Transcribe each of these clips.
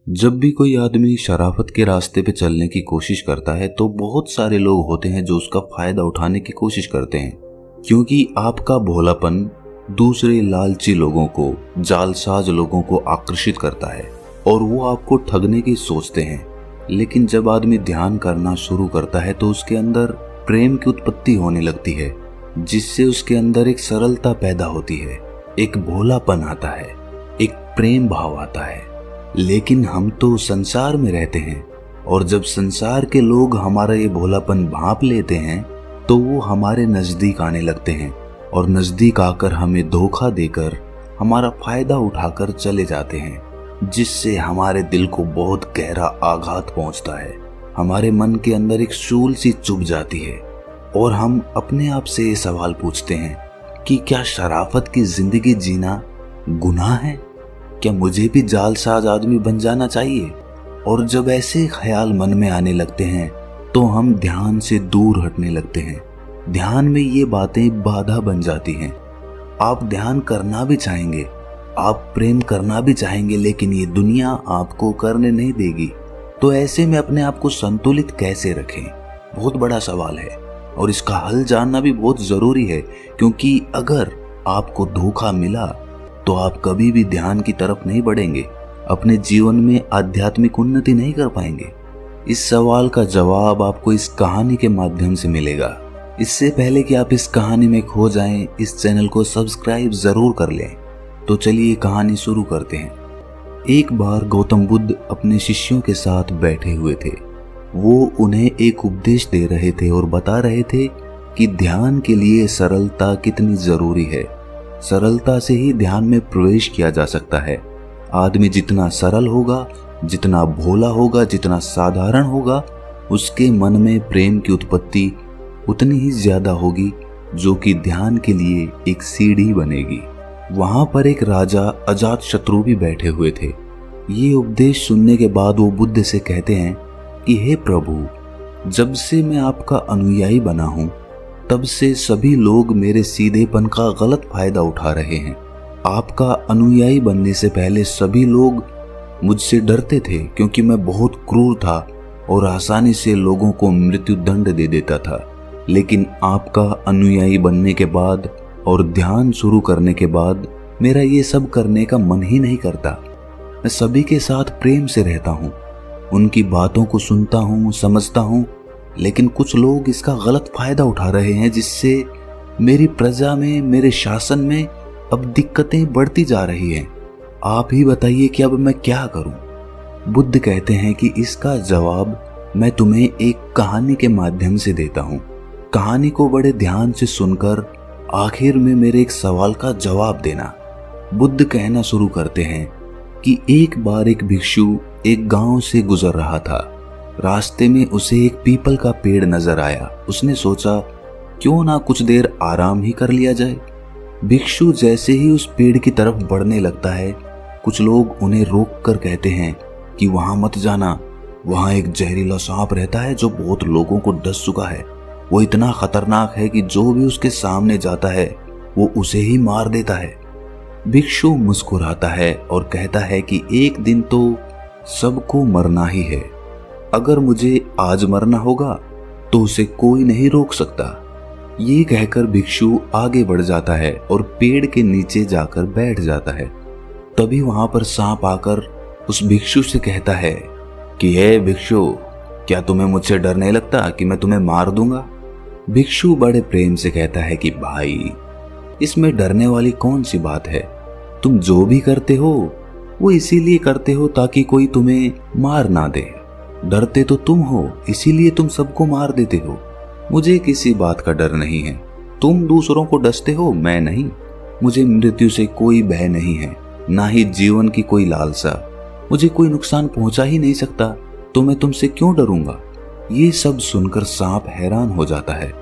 जब भी कोई आदमी शराफत के रास्ते पे चलने की कोशिश करता है तो बहुत सारे लोग होते हैं जो उसका फायदा उठाने की कोशिश करते हैं, क्योंकि आपका भोलापन दूसरे लालची लोगों को, जालसाज लोगों को आकर्षित करता है और वो आपको ठगने की सोचते हैं। लेकिन जब आदमी ध्यान करना शुरू करता है तो उसके अंदर प्रेम की उत्पत्ति होने लगती है, जिससे उसके अंदर एक सरलता पैदा होती है, एक भोलापन आता है, एक प्रेम भाव आता है। लेकिन हम तो संसार में रहते हैं और जब संसार के लोग हमारा ये भोलापन भांप लेते हैं तो वो हमारे नजदीक आने लगते हैं और नजदीक आकर हमें धोखा देकर हमारा फायदा उठाकर चले जाते हैं, जिससे हमारे दिल को बहुत गहरा आघात पहुंचता है। हमारे मन के अंदर एक शूल सी चुभ जाती है और हम अपने आप से ये सवाल पूछते हैं कि क्या शराफत की जिंदगी जीना गुनाह है? क्या मुझे भी जालसाज आदमी बन जाना चाहिए? और जब ऐसे ख्याल मन में आने लगते हैं तो हम ध्यान से दूर हटने लगते हैं। ध्यान में ये बातें बाधा बन जाती हैं। आप ध्यान करना भी चाहेंगे, आप प्रेम करना भी चाहेंगे, लेकिन ये दुनिया आपको करने नहीं देगी। तो ऐसे में अपने आप को संतुलित कैसे रखें? बहुत बड़ा सवाल है और इसका हल जानना भी बहुत जरूरी है, क्योंकि अगर आपको धोखा मिला तो आप कभी भी ध्यान की तरफ नहीं बढ़ेंगे, अपने जीवन में आध्यात्मिक उन्नति नहीं कर पाएंगे। इस सवाल का जवाब आपको इस कहानी के माध्यम से मिलेगा। इससे पहले कि आप इस कहानी में खो जाएं, इस चैनल को सब्सक्राइब जरूर कर लें। तो चलिए कहानी शुरू करते हैं। एक बार गौतम बुद्ध अपने शिष्यों के साथ बैठे हुए थे। वो उन्हें एक उपदेश दे रहे थे और बता रहे थे कि ध्यान के लिए सरलता कितनी जरूरी है। सरलता से ही ध्यान में प्रवेश किया जा सकता है। आदमी जितना सरल होगा, जितना भोला होगा, जितना साधारण होगा, उसके मन में प्रेम की उत्पत्ति उतनी ही ज्यादा होगी, जो कि ध्यान के लिए एक सीढ़ी बनेगी। वहां पर एक राजा अजातशत्रु भी बैठे हुए थे। ये उपदेश सुनने के बाद वो बुद्ध से कहते हैं कि हे प्रभु, जब से मैं आपका अनुयायी बना हूं तब से सभी लोग मेरे सीधेपन का गलत फायदा उठा रहे हैं। आपका अनुयायी बनने से पहले सभी लोग मुझसे डरते थे, क्योंकि मैं बहुत क्रूर था और आसानी से लोगों को मृत्यु दंड दे देता था। लेकिन आपका अनुयायी बनने के बाद और ध्यान शुरू करने के बाद मेरा ये सब करने का मन ही नहीं करता। मैं सभी के साथ प्रेम से रहता हूँ, उनकी बातों को सुनता हूँ, समझता हूँ। लेकिन कुछ लोग इसका गलत फायदा उठा रहे हैं, जिससे मेरी प्रजा में, मेरे शासन में अब दिक्कतें बढ़ती जा रही हैं। आप ही बताइए कि अब मैं क्या करूं? बुद्ध कहते हैं कि इसका जवाब मैं तुम्हें एक कहानी के माध्यम से देता हूं। कहानी को बड़े ध्यान से सुनकर आखिर में मेरे एक सवाल का जवाब देना। बुद्ध कहना शुरू करते हैं कि एक बार एक भिक्षु एक गांव से गुजर रहा था। रास्ते में उसे एक पीपल का पेड़ नजर आया। उसने सोचा क्यों ना कुछ देर आराम ही कर लिया जाए। भिक्षु जैसे ही उस पेड़ की तरफ बढ़ने लगता है, कुछ लोग उन्हें रोक कर कहते हैं कि वहां मत जाना, वहां एक जहरीला सांप रहता है जो बहुत लोगों को डस चुका है। वो इतना खतरनाक है कि जो भी उसके सामने जाता है वो उसे ही मार देता है। भिक्षु मुस्कुराता है और कहता है कि एक दिन तो सबको मरना ही है। अगर मुझे आज मरना होगा तो उसे कोई नहीं रोक सकता। ये कहकर भिक्षु आगे बढ़ जाता है और पेड़ के नीचे जाकर बैठ जाता है। तभी वहां पर सांप आकर उस भिक्षु से कहता है कि हे भिक्षु, क्या तुम्हें मुझसे डर नहीं लगता कि मैं तुम्हें मार दूंगा? भिक्षु बड़े प्रेम से कहता है कि भाई, इसमें डरने वाली कौन सी बात है? तुम जो भी करते हो वो इसीलिए करते हो ताकि कोई तुम्हें मार ना दे। डरते तो तुम हो, इसीलिए तुम सबको मार देते हो। मुझे किसी बात का डर नहीं है। तुम दूसरों को डसते हो, मैं नहीं। मुझे मृत्यु से कोई भय नहीं है, ना ही जीवन की कोई लालसा। मुझे कोई नुकसान पहुंचा ही नहीं सकता, तो मैं तुमसे क्यों डरूंगा? ये सब सुनकर सांप हैरान हो जाता है।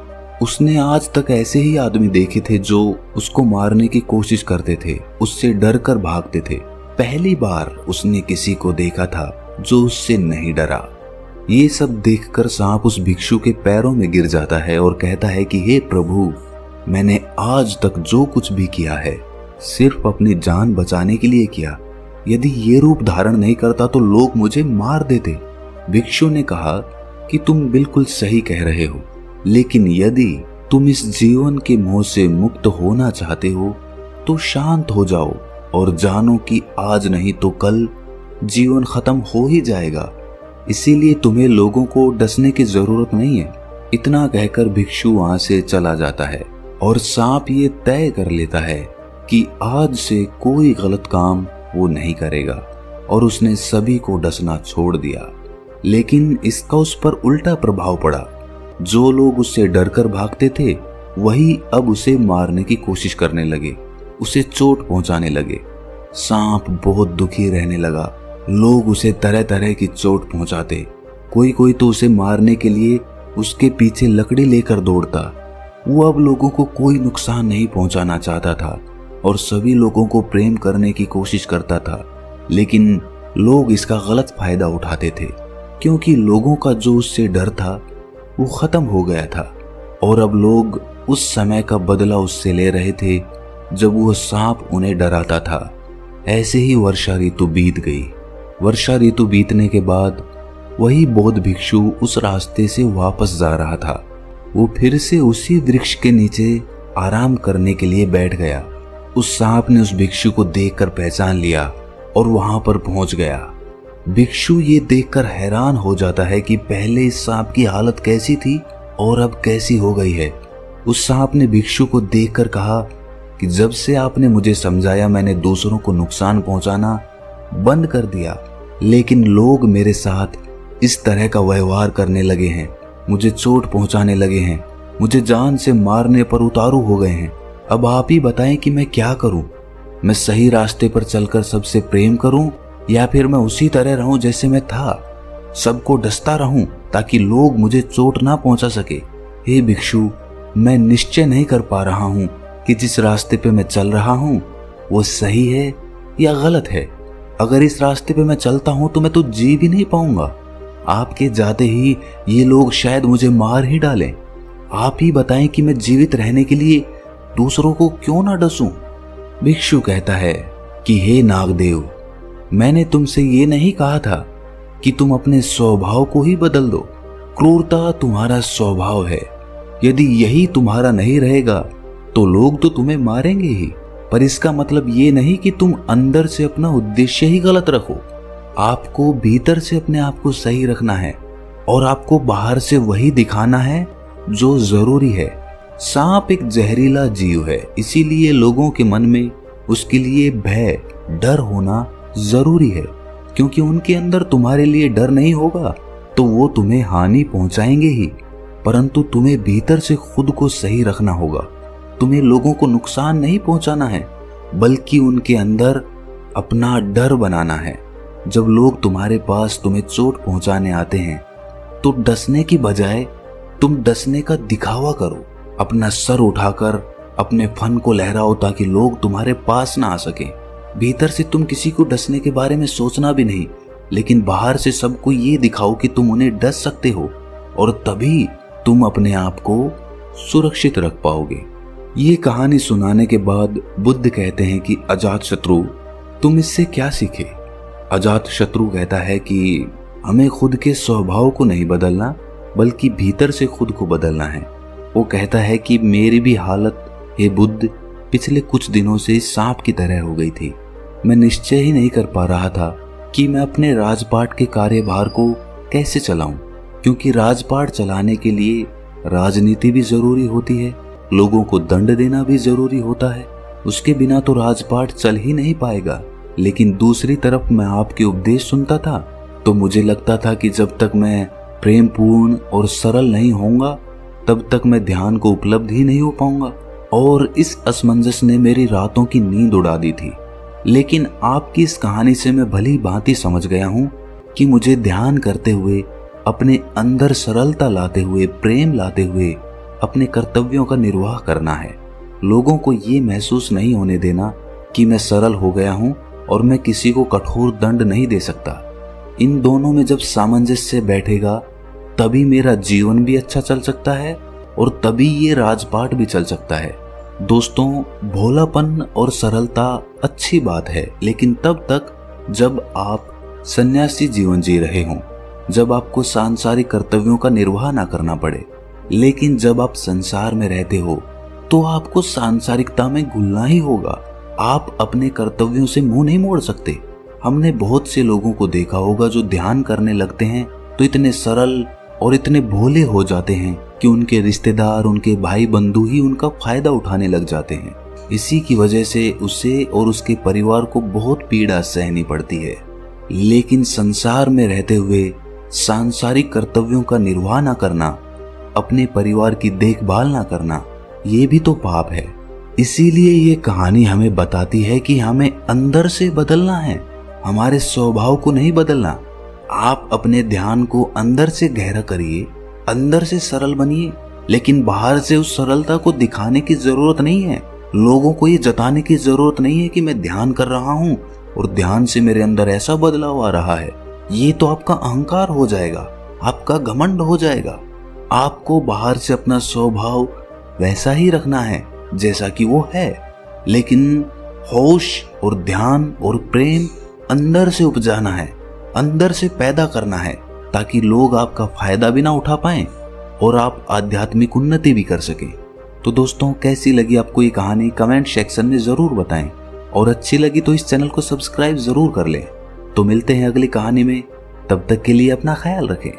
उसने आज तक ऐसे ही आदमी देखे थे जो उसको मारने की कोशिश करते थे, उससे डर कर भागते थे। पहली बार उसने किसी को देखा था जो उससे नहीं डरा। ये सब देखकर सांप उस भिक्षु के पैरों में गिर जाता है और कहता है कि हे प्रभु, मैंने आज तक जो कुछ भी किया है सिर्फ अपनी जान बचाने के लिए किया। यदि ये रूप धारण नहीं करता तो लोग मुझे मार देते। भिक्षु ने कहा कि तुम बिल्कुल सही कह रहे हो, लेकिन यदि तुम इस जीवन के मोह से मुक्त होना चाहते हो तो शांत हो जाओ और जानो कि आज नहीं तो कल जीवन खत्म हो ही जाएगा। इसीलिए तुम्हें लोगों को डसने की जरूरत नहीं है। इतना कहकर भिक्षु वहां से चला जाता है और सांप ये तय कर लेता है कि आज से कोई गलत काम वो नहीं करेगा और उसने सभी को डसना छोड़ दिया। लेकिन इसका उस पर उल्टा प्रभाव पड़ा। जो लोग उससे डरकर भागते थे वही अब उसे मारने की कोशिश करने लगे, उसे चोट पहुंचाने लगे। सांप बहुत दुखी रहने लगा। लोग उसे तरह तरह की चोट पहुंचाते। कोई तो उसे मारने के लिए उसके पीछे लकड़ी लेकर दौड़ता। वो अब लोगों को कोई नुकसान नहीं पहुंचाना चाहता था और सभी लोगों को प्रेम करने की कोशिश करता था, लेकिन लोग इसका गलत फायदा उठाते थे क्योंकि लोगों का जो उससे डर था वो खत्म हो गया था और अब लोग उस समय का बदला उससे ले रहे थे जब वो सांप उन्हें डराता था। ऐसे ही वर्षा ऋतु बीत गई। वर्षा ऋतु बीतने के बाद वही बौद्ध भिक्षु उस रास्ते से वापस जा रहा था। वो फिर से उसी वृक्ष के नीचे आराम करने के लिए बैठ गया। उस सांप ने उस भिक्षु को देखकर पहचान लिया और वहां पर पहुंच गया। भिक्षु ये देखकर हैरान हो जाता है कि पहले इस सांप की हालत कैसी थी और अब कैसी हो गई है। उस सांप ने भिक्षु को देखकर कहा कि जब से आपने मुझे समझाया मैंने दूसरों को नुकसान पहुंचाना बंद कर दिया, लेकिन लोग मेरे साथ इस तरह का व्यवहार करने लगे हैं, मुझे चोट पहुंचाने लगे हैं, मुझे जान से मारने पर उतारू हो गए हैं। अब आप ही बताएं कि मैं क्या करूं? मैं सही रास्ते पर चलकर सबसे प्रेम करूं या फिर मैं उसी तरह रहूं जैसे मैं था, सबको डसता रहूं ताकि लोग मुझे चोट ना पहुंचा सके? हे भिक्षु, मैं निश्चय नहीं कर पा रहा हूं कि जिस रास्ते पे मैं चल रहा हूं वो सही है या गलत है। अगर इस रास्ते पे मैं चलता हूं तो मैं तो जी भी नहीं पाऊंगा। आपके जाते ही ये लोग शायद मुझे मार ही डालें। आप ही बताएं कि मैं जीवित रहने के लिए दूसरों को क्यों ना डसूं? भिक्षु कहता है कि हे नागदेव, मैंने तुमसे ये नहीं कहा था कि तुम अपने स्वभाव को ही बदल दो। क्रूरता तुम्हारा स्वभाव है। यदि यही तुम्हारा नहीं रहेगा तो लोग तो तुम्हें मारेंगे ही, पर इसका मतलब ये नहीं कि तुम अंदर से अपना उद्देश्य ही गलत रखो। आपको भीतर से अपने आप को सही रखना है और आपको बाहर से वही दिखाना है जो जरूरी है। सांप एक जहरीला जीव है, इसीलिए लोगों के मन में उसके लिए भय, डर होना जरूरी है, क्योंकि उनके अंदर तुम्हारे लिए डर नहीं होगा तो वो तुम्हें हानि पहुंचाएंगे ही। परंतु तुम्हें भीतर से खुद को सही रखना होगा। तुम्हें लोगों को नुकसान नहीं पहुंचाना है, बल्कि उनके अंदर अपना डर बनाना है। जब लोग तुम्हारे पास तुम्हें चोट पहुंचाने आते हैं तो डसने की बजाय तुम डसने का दिखावा करो। अपना सर उठाकर अपने फन को लहराओ ताकि लोग तुम्हारे पास ना आ सके। भीतर से तुम किसी को डसने के बारे में सोचना भी नहीं, लेकिन बाहर से सबको ये दिखाओ कि तुम उन्हें डस सकते हो और तभी तुम अपने आप को सुरक्षित रख पाओगे। ये कहानी सुनाने के बाद बुद्ध कहते हैं कि अजातशत्रु, तुम इससे क्या सीखे? अजातशत्रु कहता है कि हमें खुद के स्वभाव को नहीं बदलना, बल्कि भीतर से खुद को बदलना है। वो कहता है कि मेरी भी हालत, हे बुद्ध, पिछले कुछ दिनों से सांप की तरह हो गई थी। मैं निश्चय ही नहीं कर पा रहा था कि मैं अपने राजपाट के कार्यभार को कैसे चलाऊं, क्योंकि राजपाट चलाने के लिए राजनीति भी जरूरी होती है, लोगों को दंड देना भी जरूरी होता है। उसके बिना तो राजपाट चल ही नहीं पाएगा। लेकिन दूसरी तरफ मैं आपके उपदेश सुनता था तो मुझे लगता था कि जब तक मैं प्रेमपूर्ण और सरल नहीं होऊंगा तब तक मैं ध्यान को उपलब्ध ही नहीं हो पाऊंगा, और इस असमंजस ने मेरी रातों की नींद उड़ा दी थी। लेकिन आपकी इस कहानी से मैं भली भांति समझ गया हूं कि मुझे ध्यान करते हुए, अपने अंदर सरलता लाते हुए, प्रेम लाते हुए अपने कर्तव्यों का निर्वाह करना है। लोगों को ये महसूस नहीं होने देना कि मैं सरल हो गया हूं और मैं किसी को कठोर दंड नहीं दे सकता। इन दोनों में जब सामंजस्य बैठेगा तभी मेरा जीवन भी अच्छा चल सकता है और तभी ये राजपाट भी चल सकता है। दोस्तों, भोलापन और सरलता अच्छी बात है, लेकिन तब तक जब आप सन्यासी जीवन जी रहे हों, जब आपको सांसारिक कर्तव्यों का निर्वाह ना करना पड़े। लेकिन जब आप संसार में रहते हो तो आपको सांसारिकता में घुलना ही होगा। आप अपने कर्तव्यों से मुंह नहीं मोड़ सकते। हमने बहुत से लोगों को देखा होगा जो ध्यान करने लगते हैं तो इतने सरल और इतने भोले हो जाते हैं कि उनके रिश्तेदार, उनके भाई बंधु ही उनका फायदा उठाने लग जाते हैं। इसी की वजह से उसे और उसके परिवार को बहुत पीड़ा सहनी पड़ती है। लेकिन संसार में रहते हुए सांसारिक कर्तव्यों का निर्वाह न करना, अपने परिवार की देखभाल न करना, ये भी तो पाप है। इसीलिए ये कहानी हमें बताती है कि हमें अंदर से बदलना है, हमारे स्वभाव को नहीं बदलना। आप अपने ध्यान को अंदर से गहरा करिए, अंदर से सरल बनिए, लेकिन बाहर से उस सरलता को दिखाने की जरूरत नहीं है। लोगों को ये जताने की जरूरत नहीं है कि मैं ध्यान कर रहा हूँ और ध्यान से मेरे अंदर ऐसा बदलाव आ रहा है। ये तो आपका अहंकार हो जाएगा, आपका घमंड हो जाएगा। आपको बाहर से अपना स्वभाव वैसा ही रखना है जैसा कि वो है, लेकिन होश और ध्यान और प्रेम अंदर से उपजाना है, अंदर से पैदा करना है, ताकि लोग आपका फायदा भी ना उठा पाएं और आप आध्यात्मिक उन्नति भी कर सकें। तो दोस्तों, कैसी लगी आपको ये कहानी कमेंट सेक्शन में जरूर बताएं, और अच्छी लगी तो इस चैनल को सब्सक्राइब जरूर कर लें। तो मिलते हैं अगली कहानी में, तब तक के लिए अपना ख्याल रखें।